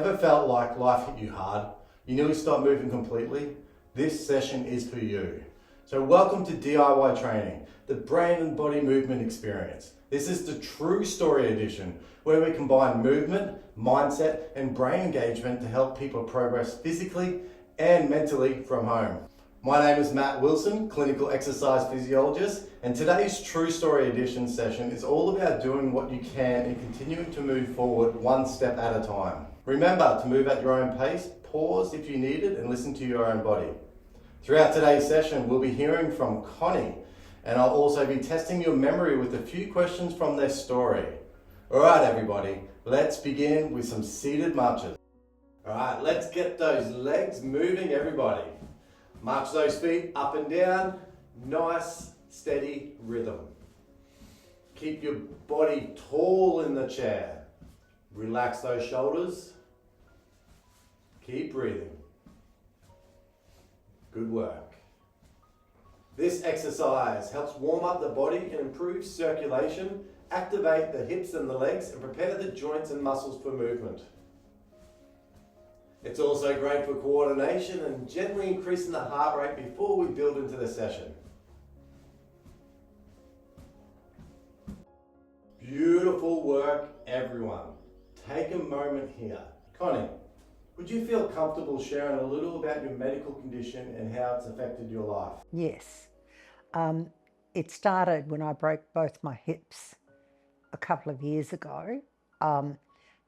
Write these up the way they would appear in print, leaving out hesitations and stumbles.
Ever felt like life hit you hard? You nearly stopped moving completely? This session is for you. So welcome to DIY Training, the brain and body movement experience. This is the true story edition, where we combine movement, mindset, and brain engagement to help people progress physically and mentally from home. My name is Matt Wilson, clinical exercise physiologist, and today's True Story Edition session is all about doing what you can and continuing to move forward one step at a time. Remember to move at your own pace, pause if you need it, and listen to your own body. Throughout today's session, we'll be hearing from Connie, and I'll also be testing your memory with a few questions from their story. All right, everybody, let's begin with some seated marches. All right, let's get those legs moving, everybody. March those feet up and down, nice, steady rhythm. Keep your body tall in the chair. Relax those shoulders. Keep breathing. Good work. This exercise helps warm up the body and improve circulation, activate the hips and the legs, and prepare the joints and muscles for movement. It's also great for coordination and gently increasing the heart rate before we build into the session. Beautiful work, everyone. Take a moment here. Connie, would you feel comfortable sharing a little about your medical condition and how it's affected your life? Yes. It started when I broke both my hips a couple of years ago.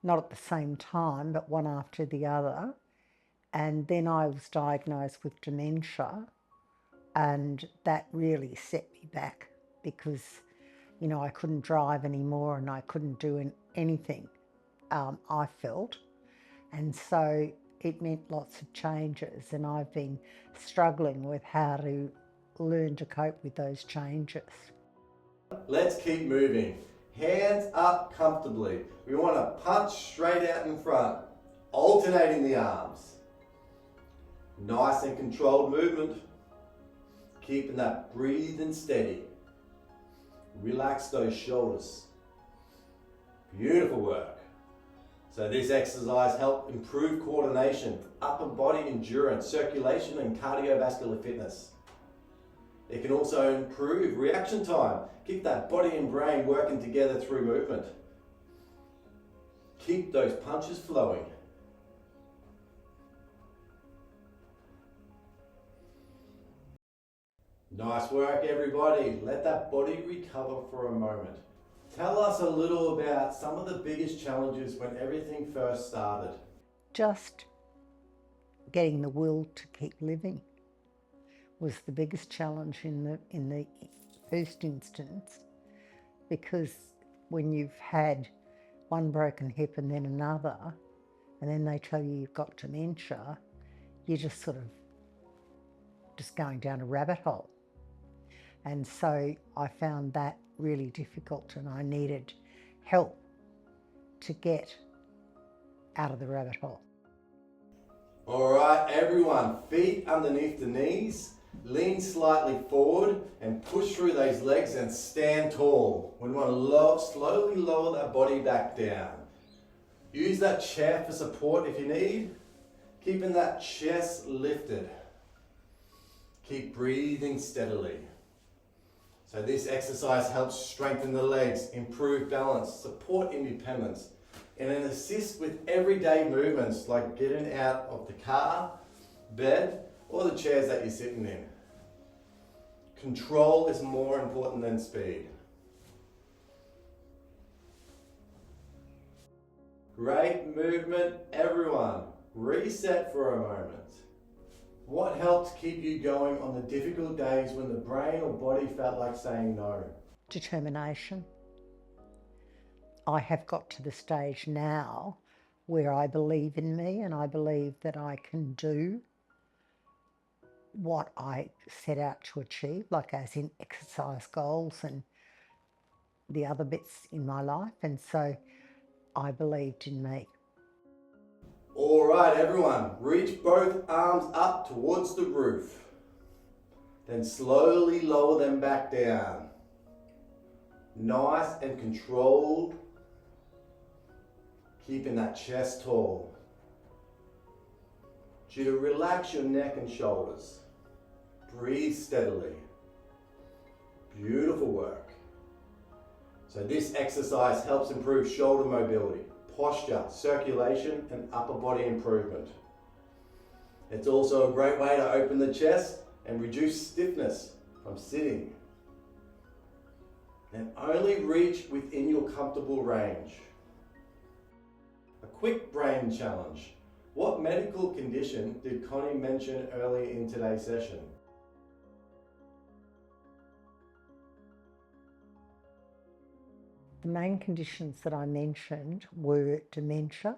Not at the same time, but one after the other. And then I was diagnosed with dementia, and that really set me back because, you know, I couldn't drive anymore and I couldn't do anything, I felt. And so it meant lots of changes, and I've been struggling with how to learn to cope with those changes. Let's keep moving. Hands up comfortably. We want to punch straight out in front, alternating the arms. Nice and controlled movement. Keeping that breathing steady. Relax those shoulders. Beautiful work. So this exercise helps improve coordination, upper body endurance, circulation, and cardiovascular fitness. It can also improve reaction time. Keep that body and brain working together through movement. Keep those punches flowing. Nice work, everybody. Let that body recover for a moment. Tell us a little about some of the biggest challenges when everything first started. Just getting the will to keep living was the biggest challenge in the first instance, because when you've had one broken hip and then another, and then they tell you you've got dementia, you're just sort of just going down a rabbit hole. And so I found that really difficult, and I needed help to get out of the rabbit hole. All right, everyone, feet underneath the knees, lean slightly forward and push through those legs and stand tall. We want to slowly lower that body back down. Use that chair for support if you need, keeping that chest lifted. Keep breathing steadily. So this exercise helps strengthen the legs, improve balance, support independence, and then assist with everyday movements like getting out of the car, bed, or the chairs that you're sitting in. Control is more important than speed. Great movement, everyone. Reset for a moment. What helped keep you going on the difficult days when the brain or body felt like saying no? Determination. I have got to the stage now where I believe in me, and I believe that I can do what I set out to achieve, like as in exercise goals and the other bits in my life. And so I believed in me. All right, everyone, reach both arms up towards the roof. Then slowly lower them back down. Nice and controlled, keeping that chest tall. you to relax your neck and shoulders. Breathe steadily. Beautiful work. So this exercise helps improve shoulder mobility, posture, circulation, and upper body improvement. It's also a great way to open the chest and reduce stiffness from sitting. And only reach within your comfortable range. A quick brain challenge. What medical condition did Connie mention earlier in today's session? The main conditions that I mentioned were dementia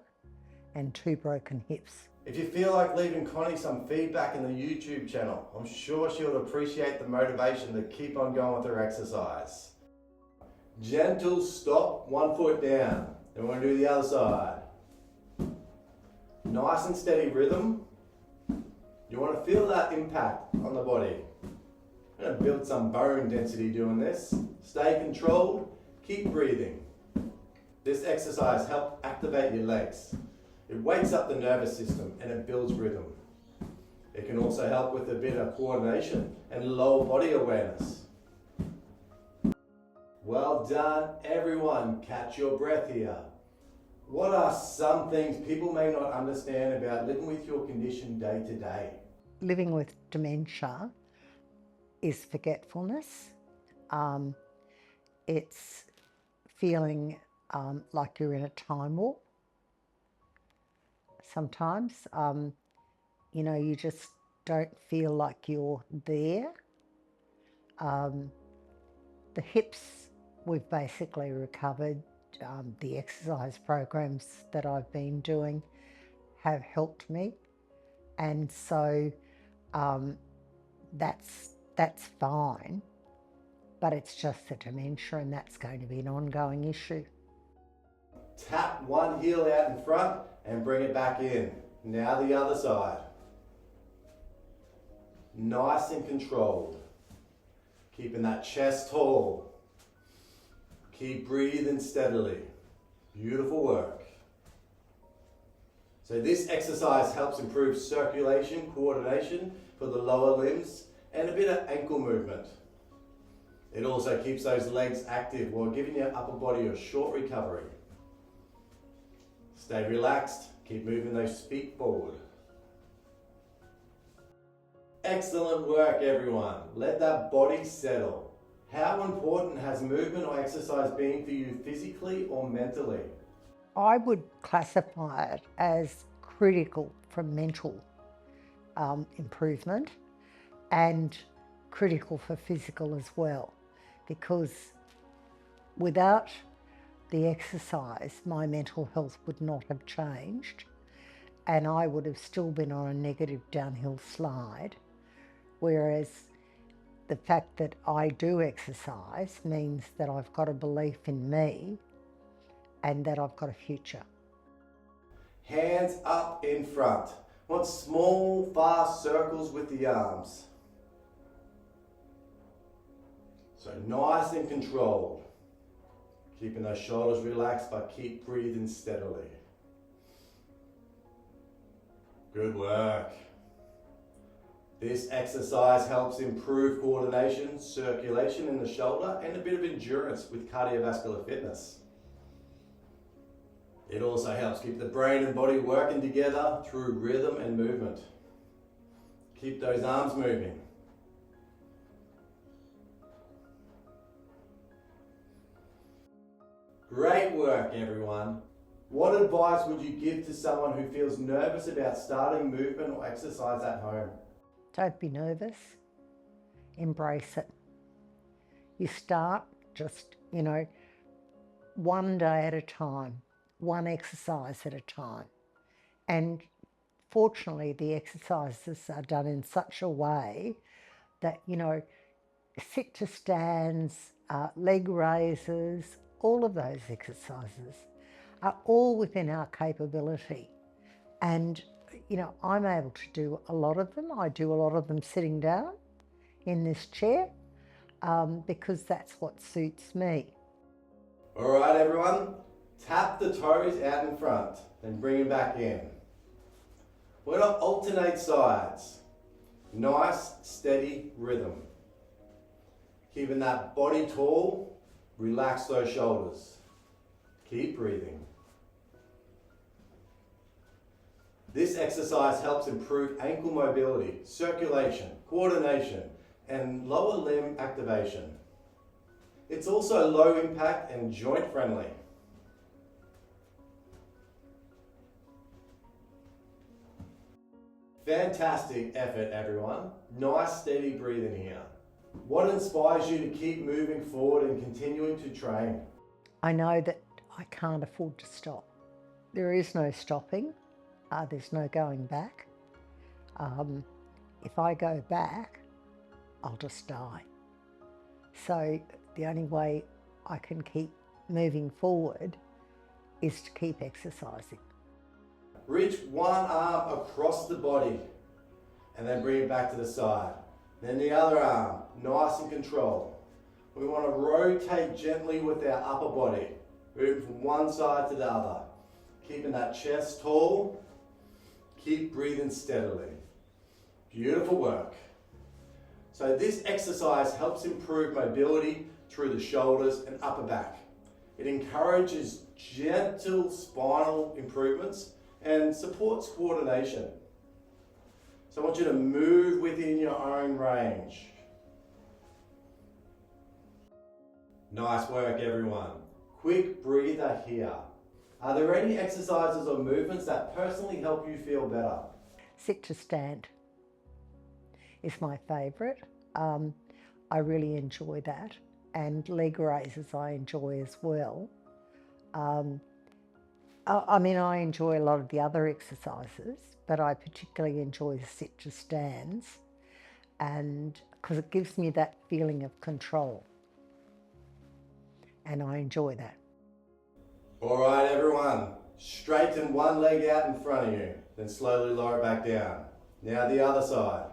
and 2 broken hips. If you feel like leaving Connie some feedback in the YouTube channel, I'm sure she'll appreciate the motivation to keep on going with her exercise. Gentle stop, 1 foot down. Then we're going to do the other side. Nice and steady rhythm. You want to feel that impact on the body. I'm going to build some bone density doing this. Stay controlled, keep breathing. This exercise helps activate your legs. It wakes up the nervous system and it builds rhythm. It can also help with a bit of coordination and lower body awareness. Well done, everyone. Catch your breath here. What are some things people may not understand about living with your condition day to day? Living with dementia is forgetfulness. It's feeling like you're in a time warp. Sometimes, you just don't feel like you're there. The hips, we've basically recovered. The exercise programs that I've been doing have helped me. And so that's fine, but it's just the dementia, and that's going to be an ongoing issue. Tap one heel out in front and bring it back in. Now the other side. Nice and controlled. Keeping that chest tall. Keep breathing steadily. Beautiful work. So this exercise helps improve circulation, coordination for the lower limbs, and a bit of ankle movement. It also keeps those legs active while giving your upper body a short recovery. Stay relaxed, keep moving those feet forward. Excellent work, everyone. Let that body settle. How important has movement or exercise been for you physically or mentally? I would classify it as critical for mental improvement and critical for physical as well, because without the exercise, my mental health would not have changed and I would have still been on a negative downhill slide, whereas the fact that I do exercise means that I've got a belief in me and that I've got a future. Hands up in front. Want small, fast circles with the arms. So nice and controlled. Keeping those shoulders relaxed, but keep breathing steadily. Good work. This exercise helps improve coordination, circulation in the shoulder, and a bit of endurance with cardiovascular fitness. It also helps keep the brain and body working together through rhythm and movement. Keep those arms moving. Great work, everyone. What advice would you give to someone who feels nervous about starting movement or exercise at home? Don't be nervous. Embrace it. You start just, one day at a time, one exercise at a time. And fortunately, the exercises are done in such a way that, sit to stands, leg raises, all of those exercises are all within our capability. And, I'm able to do a lot of them. I do a lot of them sitting down in this chair because that's what suits me. All right, everyone. Tap the toes out in front and bring them back in. We're going to alternate sides. Nice, steady rhythm. Keeping that body tall, relax those shoulders. Keep breathing. This exercise helps improve ankle mobility, circulation, coordination, and lower limb activation. It's also low impact and joint friendly. Fantastic effort, everyone. Nice steady breathing here. What inspires you to keep moving forward and continuing to train? I know that I can't afford to stop. There is no stopping. There's no going back. If I go back, I'll just die. So the only way I can keep moving forward is to keep exercising. Reach one arm across the body and then bring it back to the side. Then the other arm, nice and controlled. We want to rotate gently with our upper body, moving from one side to the other. Keeping that chest tall, keep breathing steadily. Beautiful work. So this exercise helps improve mobility through the shoulders and upper back. It encourages gentle spinal improvements and supports coordination. So I want you to move within your own range. Nice work, everyone. Quick breather here. Are there any exercises or movements that personally help you feel better? Sit to stand is my favourite. I really enjoy that, and leg raises I enjoy as well. I mean, I enjoy a lot of the other exercises, but I particularly enjoy the sit to stands, and because it gives me that feeling of control, and I enjoy that. All right, everyone. Straighten one leg out in front of you, then slowly lower it back down. Now the other side.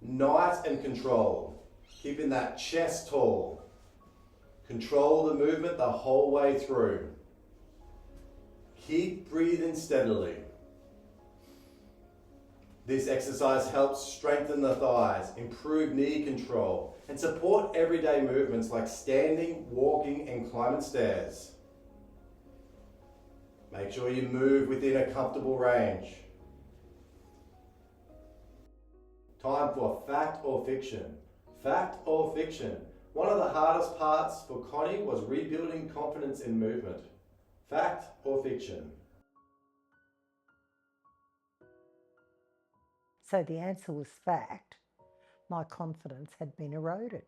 Nice and controlled, keeping that chest tall. Control the movement the whole way through. Keep breathing steadily. This exercise helps strengthen the thighs, improve knee control, and support everyday movements like standing, walking, and climbing stairs. Make sure you move within a comfortable range. Time for fact or fiction. Fact or fiction. One of the hardest parts for Connie was rebuilding confidence in movement. Fact or fiction? So the answer was fact. My confidence had been eroded.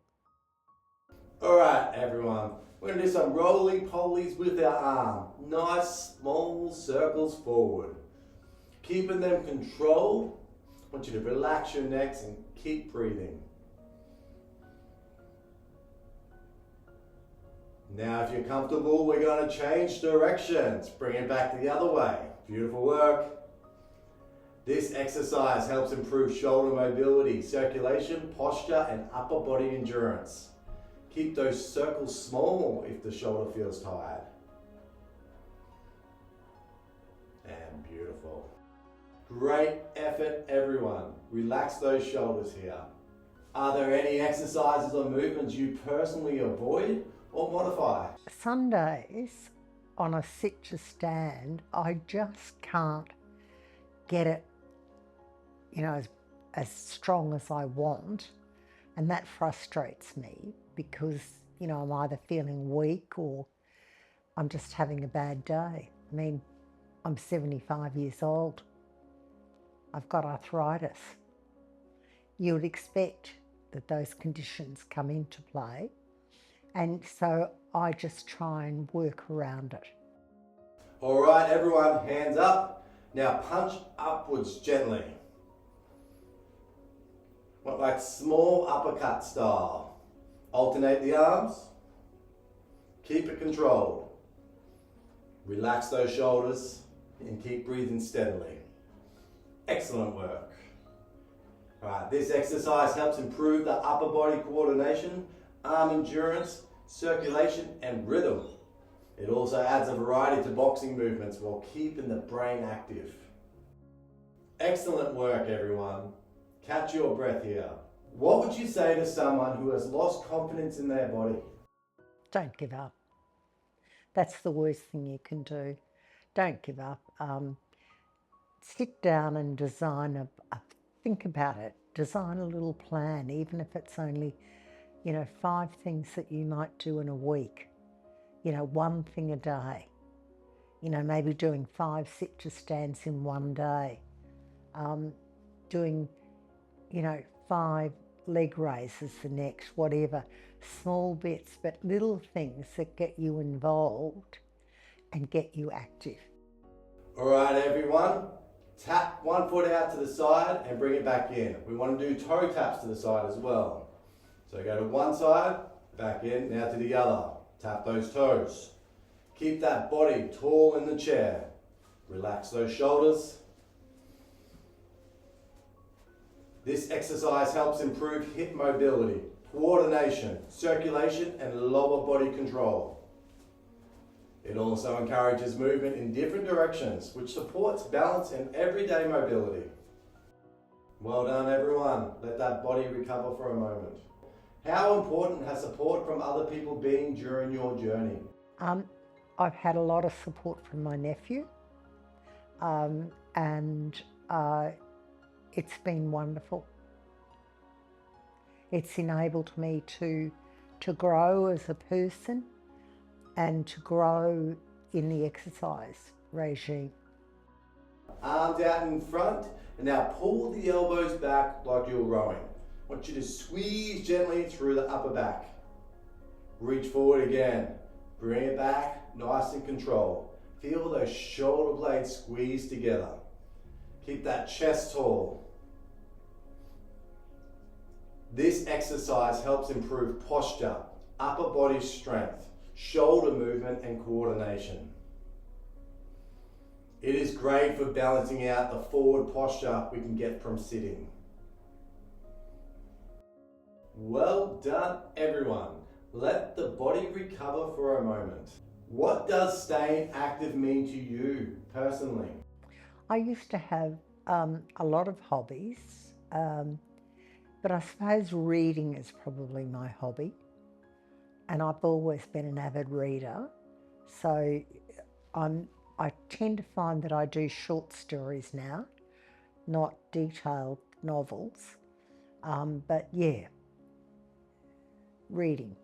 All right, everyone. We're going to do some roly-polies with our arm. Nice, small circles forward. Keeping them controlled. I want you to relax your necks and keep breathing. Now, if you're comfortable, we're going to change directions. Bring it back the other way. Beautiful work. This exercise helps improve shoulder mobility, circulation, posture, and upper body endurance. Keep those circles small if the shoulder feels tired. And beautiful. Great effort, everyone. Relax those shoulders here. Are there any exercises or movements you personally avoid or modify? Sundays on a sit to stand, I just can't get it, as strong as I want. And that frustrates me because, I'm either feeling weak or I'm just having a bad day. I mean, I'm 75 years old. I've got arthritis. You would expect that those conditions come into play. And so I just try and work around it. All right, everyone, hands up. Now punch upwards gently. Like small uppercut style. Alternate the arms. Keep it controlled. Relax those shoulders and keep breathing steadily. Excellent work. All right, this exercise helps improve the upper body coordination, arm endurance, circulation, and rhythm. It also adds a variety to boxing movements while keeping the brain active. Excellent work, everyone. Catch your breath here. What would you say to someone who has lost confidence in their body? Don't give up. That's the worst thing you can do. Don't give up. Sit down and think about it. Design a little plan, even if it's only, 5 things that you might do in a week. One thing a day. Maybe doing 5 sit-to stands in one day. Doing, 5 leg raises the next, whatever. Small bits, but little things that get you involved and get you active. All right, everyone. Tap one foot out to the side and bring it back in. We want to do toe taps to the side as well. So go to one side, back in, now to the other. Tap those toes. Keep that body tall in the chair. Relax those shoulders. This exercise helps improve hip mobility, coordination, circulation, and lower body control. It also encourages movement in different directions, which supports balance and everyday mobility. Well done, everyone. Let that body recover for a moment. How important has support from other people been during your journey? I've had a lot of support from my nephew, and it's been wonderful. It's enabled me to grow as a person and to grow in the exercise regime. Arms out in front, and now pull the elbows back like you're rowing. I want you to squeeze gently through the upper back. Reach forward again. Bring it back, nice and controlled. Feel those shoulder blades squeeze together. Keep that chest tall. This exercise helps improve posture, upper body strength, shoulder movement and coordination. It is great for balancing out the forward posture we can get from sitting. Well done, everyone. Let the body recover for a moment. What does staying active mean to you personally? I used to have a lot of hobbies, but I suppose reading is probably my hobby. And I've always been an avid reader. So I tend to find that I do short stories now, not detailed novels. But yeah, reading.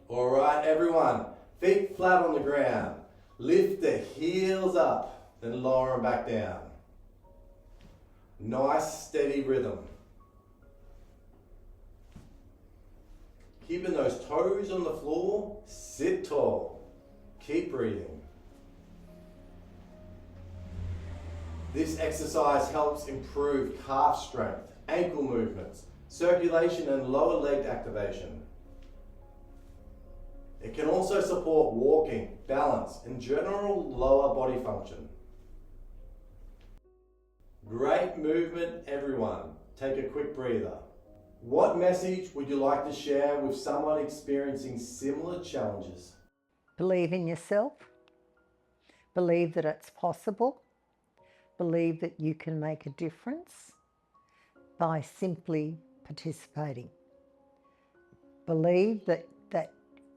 All right, everyone. Feet flat on the ground. Lift the heels up, then lower them back down. Nice, steady rhythm. Keeping those toes on the floor, sit tall. Keep breathing. This exercise helps improve calf strength, ankle movements, circulation and lower leg activation. It can also support walking, balance and general lower body function. Great movement, everyone. Take a quick breather. What message would you like to share with someone experiencing similar challenges? Believe in yourself. Believe that it's possible. Believe that you can make a difference by simply participating. Believe that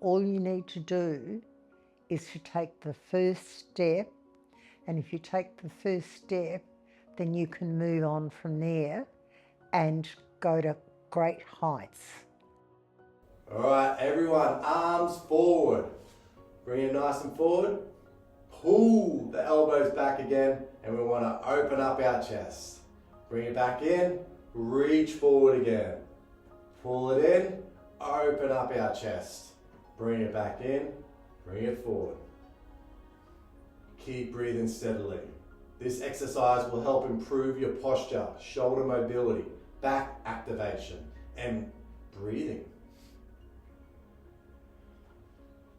all you need to do is to take the first step, and if you take the first step, then you can move on from there and go to great heights. All right, everyone, arms forward. Bring it nice and forward. Pull the elbows back again, and we want to open up our chest. Bring it back in, reach forward again. Pull it in, open up our chest. Bring it back in, bring it forward. Keep breathing steadily. This exercise will help improve your posture, shoulder mobility, back activation, and breathing.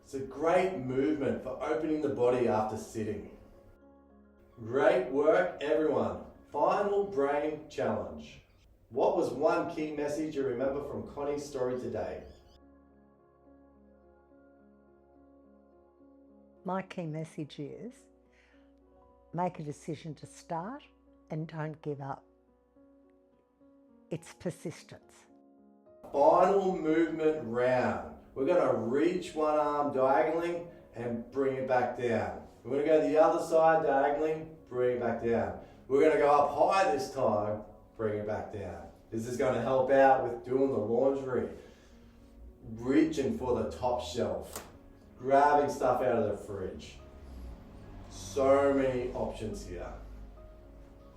It's a great movement for opening the body after sitting. Great work, everyone. Final brain challenge. What was one key message you remember from Connie's story today? My key message is make a decision to start and don't give up. It's persistence. Final movement round. We're going to reach one arm diagonally and bring it back down. We're going to go the other side diagonally, bring it back down. We're going to go up high this time, bring it back down. This is going to help out with doing the laundry, reaching for the top shelf, grabbing stuff out of the fridge. So many options here.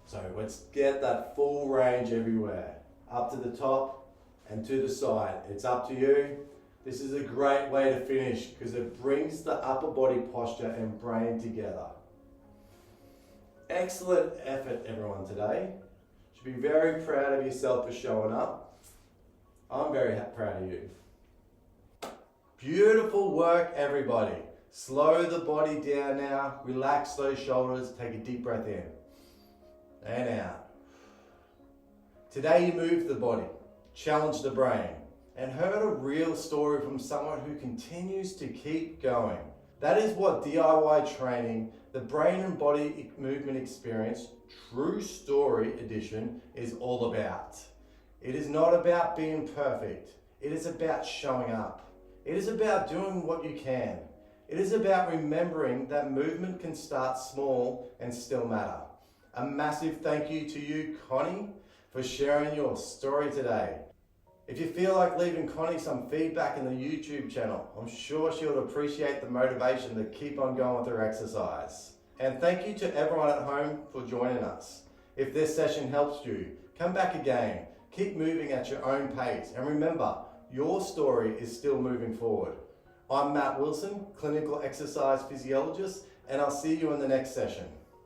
So let's get that full range everywhere. Up to the top and to the side. It's up to you. This is a great way to finish because it brings the upper body posture and brain together. Excellent effort, everyone, today. You should be very proud of yourself for showing up. I'm very proud of you. Beautiful work, everybody. Slow the body down now. Relax those shoulders. Take a deep breath in and out. Today you moved the body, challenged the brain, and heard a real story from someone who continues to keep going. That is what DIY training, the brain and body movement experience, True Story Edition is all about. It is not about being perfect. It is about showing up. It is about doing what you can. It is about remembering that movement can start small and still matter. A massive thank you to you, Connie, for sharing your story today. If you feel like leaving Connie some feedback in the YouTube channel, I'm sure she'll appreciate the motivation to keep on going with her exercise. And thank you to everyone at home for joining us. If this session helps you, come back again. Keep moving at your own pace. And remember, your story is still moving forward. I'm Matt Wilson, clinical exercise physiologist, and I'll see you in the next session.